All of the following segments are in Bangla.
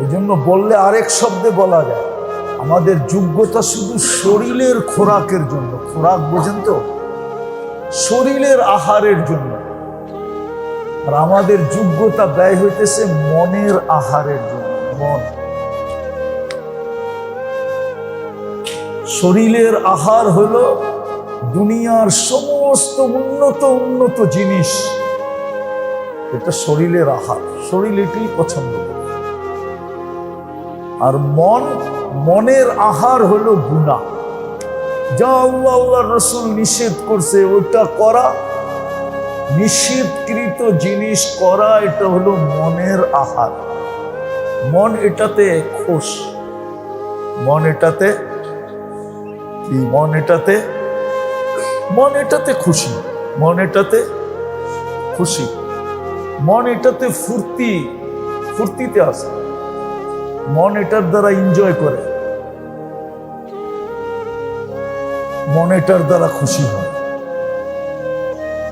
এই জন্য বললে আরেক শব্দে বলা যায়, আমাদের যোগ্যতা শুধু শরীরের খোরাকের জন্য, খোরাক বোঝেন তো, শরীরের আহারের জন্য, আর আমাদের যোগ্যতা ব্যয় হইতেছে মনের আহারের জন্য। মন, শরীরের আহার হলো দুনিয়ার সমস্ত উন্নত জিনিস, এটা শরীরের আহার, শরীর এটাই পছন্দ করে। আর মনের আহার হলো গুনাহ, যা আল্লাহ রাসূল নিষেধ করছে ওটা করা, নিষিদ্ধকৃত জিনিস করা, এটা হলো মনের আহার। মন এটাতে খুশ, মন এটাতে কি, মন এটাতে খুশি, মন এটাতে খুশি, মন এটাতে ফুর্তিতে আছে, মন এটার দ্বারা এনজয় করে, মন এটার দ্বারা খুশি হয়,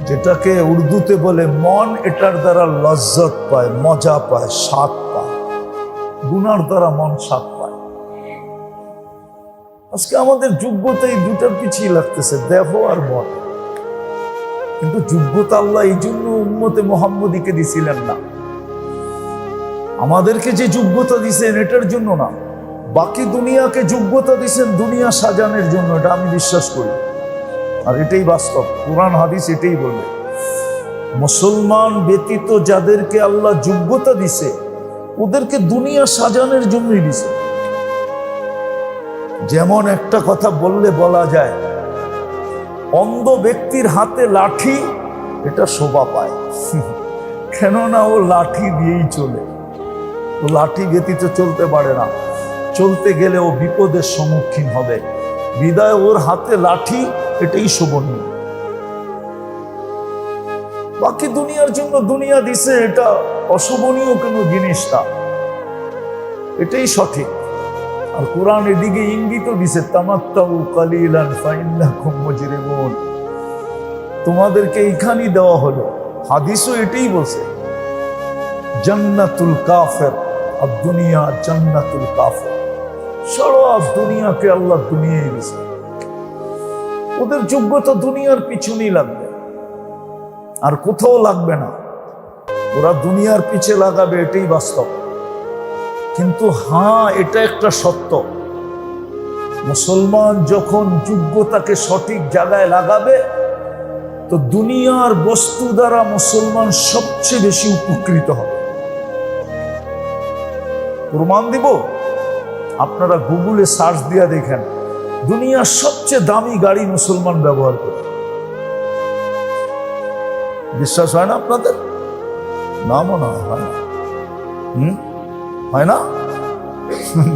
যেটাকে উর্দুতে বলে মন এটার দ্বারা লজ্জত পায়, মজা পায়, স্বাদ পায়। গুনার দ্বারা মন স্বাদ পায়। আজকে আমাদের যোগ্যতা এই দুটার পিছিয়ে লাগতেছে, দেহ আর মন। কিন্তু যোগ্যতা আল্লাহ এই জন্য উম্মতে মুহাম্মদীকে দিছিলেন না, আমাদেরকে যে যোগ্যতা দিছেন এটার জন্য না, বাকি দুনিয়াকে যোগ্যতা দিছেন দুনিয়া সাজানোর জন্য, এটা আমি বিশ্বাস করি। আর এটাই বাস্তব, কুরআন হাদিস এটাই বলে। মুসলমান ব্যতীত যাদেরকে আল্লাহ যোগ্যতা দিছে ওদেরকে দুনিয়া সাজানোর জন্যই দিছে। যেমন একটা কথা বললে বলা যায়, অন্ধ ব্যক্তির হাতে লাঠি এটা শোভা পায়, কেননা ও লাঠি দিয়েই চলে, ও লাঠি ব্যতীত চলতে পারে না, চলতে গেলে ও বিপদের সম্মুখীন হবে, বিদায় ওর হাতে লাঠি এটাই শোভনীয়। বাকি দুনিয়ার জন্য দুনিয়া দিছে, এটা অশোভনীয় কোনো জিনিস না, এটাই সঠিক। আর কোরআন এদিকে ইঙ্গিত দিছে, তামাত্তাউ কালিলান ফাইন্নাকুম মুজরিমুন, তোমাদেরকে এইখানেই দেওয়া হলো। হাদিসও এটাই বলছে, জান্নাতুল কাফের আর দুনিয়া জান্নাতুল কাফের, সব দুনিয়াকে আল্লাহ দুনিয়ায় দিছে। ওদের যোগ্যতা দুনিয়ার পিছনেই লাগবে, আর কোথাও লাগবে না, ওরা দুনিয়ার পিছে লাগাবে, এটাই বাস্তব। কিন্তু হ্যাঁ, এটা একটা সত্য, মুসলমান যখন যোগ্যতাকে সঠিক জায়গায় লাগাবে তো দুনিয়ার বস্তু দ্বারা মুসলমান সবচেয়ে বেশি উপকৃত হবে। প্রমাণ দিব, আপনারা গুগলে সার্চ দিয়া দেখেন, দুনিয়ার সবচেয়ে দামি গাড়ি মুসলমান ব্যবহার করে। বিশ্বাস হয় না আপনাদের? না মনে হয় না, হয় না,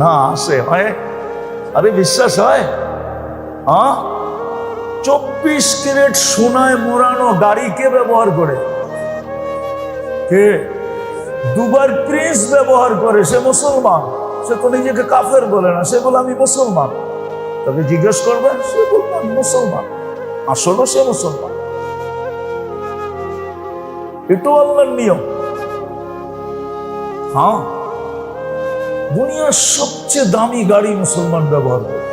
না আসে হয়, আরে বিশ্বাস হয়? 24 ক্যারেট সোনায় মোড়ানো গাড়ি কে ব্যবহার করে? কে? দুবার প্রিন্স ব্যবহার করে, সে মুসলমান, সে তো নিজেকে কাফের বলে না, সে বলে আমি মুসলমান। তাকে জিজ্ঞেস করবেন, সে বলবেন মুসলমান, আসলে সে মুসলমান। এটাও আল্লাহর নিয়ম। হ্যাঁ, দুনিয়ার সবচেয়ে দামি গাড়ি মুসলমান ব্যবহার করে,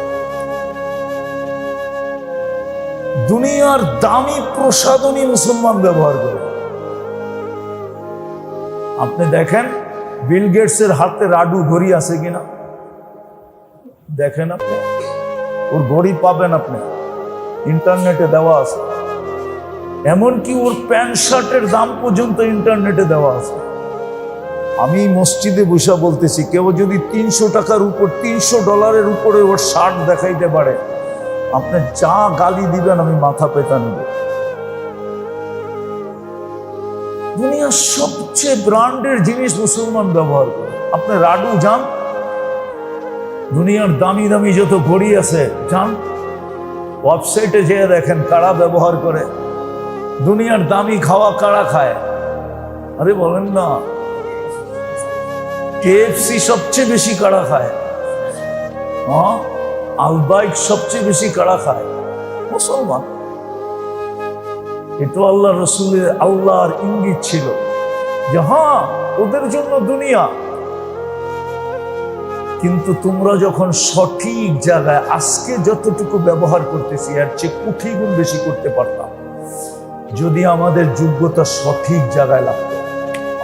দুনিয়ার দামি প্রসাধনী মুসলমান ব্যবহার করে। আপনি দেখেন বিল গেটসের হাতে রাডু ঘড়ি আছে কিনা, দেখেন আপনি, ওর ঘড়ি পাবেন আপনি, ইন্টারনেটে দেওয়া আছে, এমনকি ওর প্যান্ট শার্টের দাম পর্যন্ত ইন্টারনেটে দেওয়া আছে। আমি মসজিদে বসে বলতেছি, কেউ যদি 300 টাকার উপর, $300 উপরে ওর শার্ট দেখাইতে পারে, আপনি যা গালি দিবেন আমি মাথা পেতা নেব। দুনিয়ার সবচেয়ে ব্র্যান্ডের জিনিস মুসলমান ব্যবহার করে। আপনি রাডু যান, দুনিয়ার দামি দামি যত ঘড়ি আছে যান, ওয়েবসাইটে যেয়ে দেখেন কারা ব্যবহার করে। দুনিয়ার দামি খাওয়া কারা খায়? আরে বলেন না, KFC সবচেয়ে বেশি কারা খায়? আলবাইক সবচেয়ে বেশি কারা খায়? মুসলমান। এটা আল্লাহ রসুলের, আল্লাহর ইঙ্গিত ছিল যে হ্যাঁ, ওদের জন্য দুনিয়া, কিন্তু তোমরা যখন সঠিক জায়গায় আজকে যতটুকু ব্যবহার করতেছি এর চেয়ে কোটি গুণ বেশি করতে পারতাম যদি আমাদের যোগ্যতা সঠিক জায়গায় লাগতো।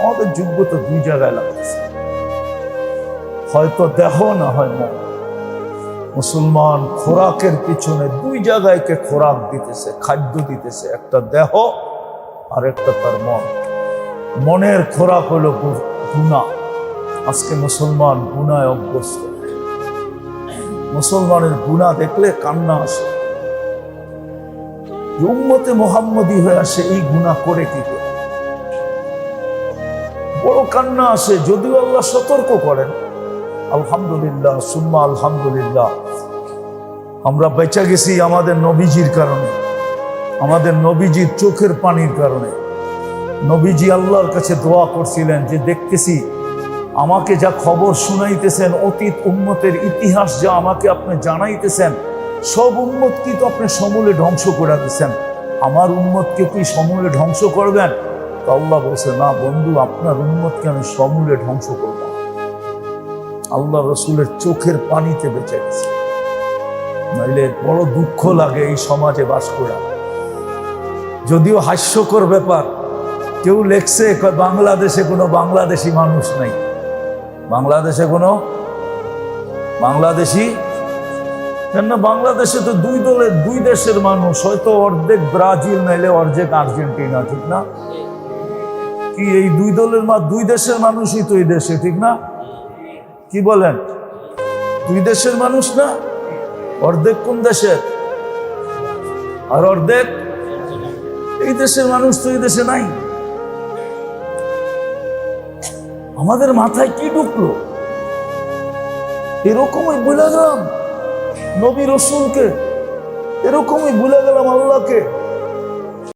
আমাদের যোগ্যতা দুই জায়গায় লাগতেছে, হয়তো দেহ না হয় মন। মুসলমান খোরাকের পিছনে দুই জায়গায়কে খোরাক দিতেছে, খাদ্য দিতেছে, একটা দেহ আর একটা তার মন। মনের খোরাক হলো গুনাহ। আজকে মুসলমান গুনায় অভ্যস্ত। মুসলমানের গুনাহ দেখলে কান্না আসে, উম্মতে মুহাম্মদী হয়ে আসে এই গুনাহ করে কি করে, বড় কান্না আসে। যদিও আল্লাহ সতর্ক করেন, আলহামদুলিল্লাহ সুম্মা আলহামদুলিল্লাহ, আমরা বেঁচে গেছি আমাদের নবীজির কারণে, আমাদের নবীজির চোখের পানির কারণে। নবীজি আল্লাহর কাছে দোয়া করছিলেন যে দেখতেছি আমাকে যা খবর শুনাইতেছেন, অতীত উম্মতের ইতিহাস যা আমাকে আপনি জানাইতেছেন, সব উম্মতকে তো আপনি সমূলে ধ্বংস করে দিচ্ছেন, আমার উম্মতকে কি সমূলে ধ্বংস করবেন? তো আল্লাহ বলছে, না বন্ধু, আপনার উম্মতকে আমি সমূলে ধ্বংস করব। আল্লাহ রসুলের চোখের পানিতে বেঁচে গেছে। নাইলে বড় দুঃখ লাগে এই সমাজে বাস করা। যদিও হাস্যকর ব্যাপার, কেউ লেখছে বাংলাদেশে কোনো বাংলাদেশি মানুষ নাই। বাংলাদেশে কোনো বাংলাদেশি কেন? বাংলাদেশে তো দুই দলের দুই দেশের মানুষ, হয়তো অর্ধেক ব্রাজিল নাইলে অর্ধেক আর্জেন্টিনা, ঠিক না? কি এই দুই দলের দুই দেশের মানুষই তো এই দেশে, ঠিক না? কি বলেন? দুই দেশের মানুষ না? অর্ধেক কোন দেশের আর অর্ধেক এই দেশের মানুষ তো এই দেশে নাই। আমাদের মাথায় কি ঢুকলো? এরকমই ভুলে গেলাম নবী রসুলকে, এরকমই ভুলে গেলাম আল্লাহকে।